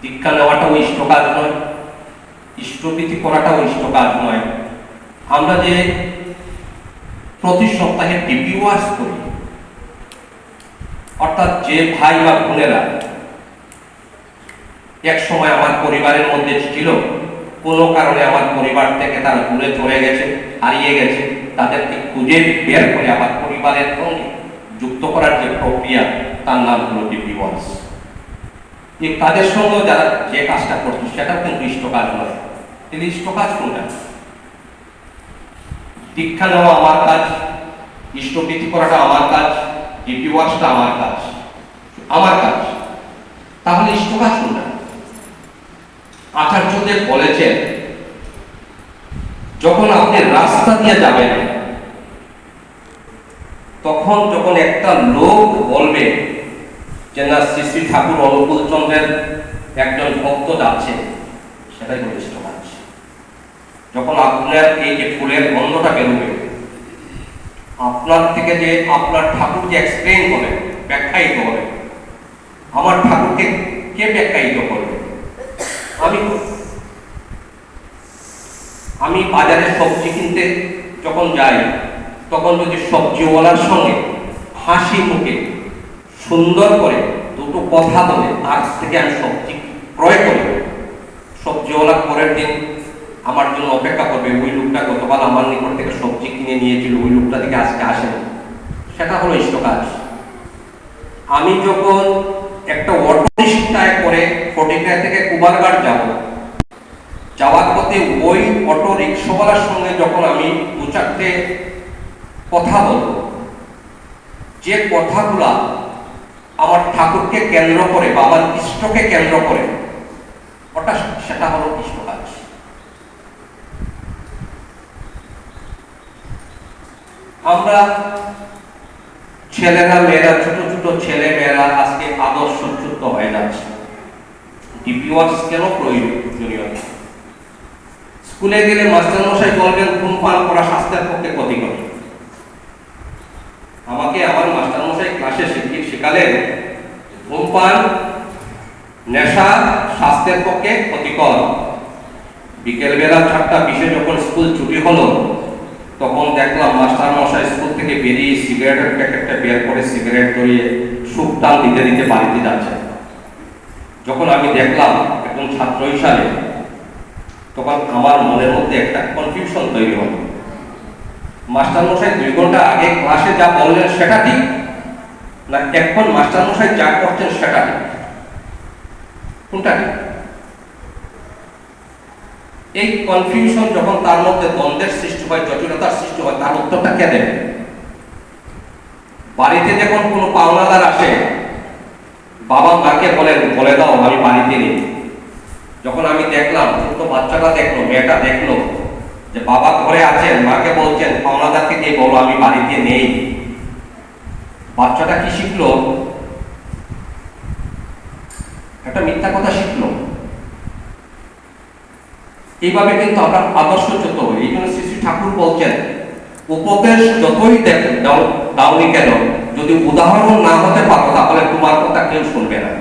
দীক্ষা নেওয়াটাও ইষ্ট কাজ নয়, ইষ্টপ্রীতি করাটাও ইষ্ট কাজ নয়। আমরা যে প্রতি সপ্তাহে ডিপি ওয়াশ করি, অর্থাৎ যে ভাই বা বোনেরা এক সময় আমার পরিবারের মধ্যে ছিল, কোনো কারণে আমার পরিবার থেকে তারা দূরে চলে গেছে, হারিয়ে গেছে, তাদেরকে খুঁজে বের করে আবার পরিবারের সঙ্গে যুক্ত করার যে প্রক্রিয়া, তার নাম হলো ডিপি ওয়াশ। এই কাজের সঙ্গে যারা যে কাজটা করছে সেটাও কিন্তু ইষ্ট কাজ নয়। কিন্তু ইষ্ট কাজ কোনটা? দীক্ষা নেওয়া আমার কাজ, ইষ্টপ্রীতি করাটা আমার কাজ, ডিপি ওয়াশটা আমার কাজ, আমার কাজ। তাহলে ইষ্ট কাজ কোনটা? আচার্যদেব বলেছেন, যখন আপনি রাস্তা দিয়ে যাবেন, তখন যখন একটা লোক বলবে যে না শ্রী শ্রী ঠাকুর অনুকূল চন্দ্রের একজন ভক্ত যাচ্ছে, সেটাই হলো ইষ্ট কাজ। যখন আপনার এই যে ফুলের গন্ধটা বেরোবে, আপনার থেকে যে আপনার ঠাকুরকে এক্সপ্লেইন করে, ব্যাখ্যায়িত হবে, আমার ঠাকুরকে কে ব্যাখ্যায়িত করবে? আমি বাজারে সবজি কিনতে যখন যাই, তখন যদি সবজিওয়ালার সঙ্গে হাসি মুখে সুন্দর করে দুটো কথা বলে তার থেকে আমি সবজি ক্রয় করি, সবজিওয়ালা পরের দিন আমার জন্য অপেক্ষা করবে। ওই লোকটা গতকাল আমার নিকট থেকে সবজি কিনে নিয়েছিল, ওই লোকটা থেকে আজকে আসেনি, সেটা হলো ইষ্ট কাজ। আমি যখন একটা অটো রিক্সায় করে ফটিকা থেকে কুমারঘাট যাব, যাওয়ার পথে ওই অটো রিক্সাওয়ালার সঙ্গে যখন আমি দু চারটে কথা বলবো, যে কথাগুলা আমার ঠাকুরকে কেন্দ্র করে বা আমার ইষ্টকে কেন্দ্র করে, ওটা সেটা হলো ইষ্ট কাজ। আমরা ছেলেরা মেয়েরা, ছোট ছোট ছেলে মেয়েরা আজকে আদর্শচ্যুত হয়ে যাচ্ছে। ডিপি ওয়াশ কেন প্রয়োজনীয়? স্কুলে গেলে মাস্টারমশাই বলবেন ধূমপান করা স্বাস্থ্যের পক্ষে ক্ষতিকর। আমাকে আমার মাস্টারমশাই ক্লাসে শেখালেন ধূমপান, নেশা স্বাস্থ্যের পক্ষে ক্ষতিকর। বিকেলবেলা 4:20 যখন স্কুল ছুটি হলো, তখন দেখলাম মাস্টারমশাই স্কুল থেকে বেরিয়ে সিগারেটের প্যাকেটটা বের করে সিগারেট ধরিয়ে সুপটান দিতে দিতে বাড়িতে যাচ্ছে। যখন আমি দেখলাম একজন ছাত্র হিসাবে, তখন আমার মনের মধ্যে একটা কনফিউশন তৈরি হল। মাস্টারমশাই 2 ঘন্টা আগে ক্লাসে যা বললেন সেটা ঠিক, না এখন মাস্টারমশাই যা করছেন সেটা ঠিক? কোনটা ঠিক? এই কনফিউশন যখন তার মধ্যে দ্বন্দ্বের সৃষ্টি হয়, জটিলতার সৃষ্টি হয়, তার উত্তরটা কে দেবে? বাড়িতে যখন কোনো পাওনাদার আসে, বাবা মাকে বলে দাও আমি বাড়িতে নেই। যখন আমি দেখলাম, ছোট বাচ্চাটা দেখলো, মেয়েটা দেখলো যে বাবা ঘরে আছেন, মাকে বলছেন পাওনাদারকে গিয়ে বলো আমি বাড়িতে নেই, বাচ্চাটা কি শিখলো? একটা মিথ্যা কথা শিখলো। এইভাবে কিন্তু আমরা আদর্শচ্যুত হই। এই জন্য শ্রী শ্রী ঠাকুর বলছেন, উপদেশ যতই দাওনি কেন, যদি উদাহরণ না হতে পারো তাহলে তোমার কথা কেউ শুনবে না।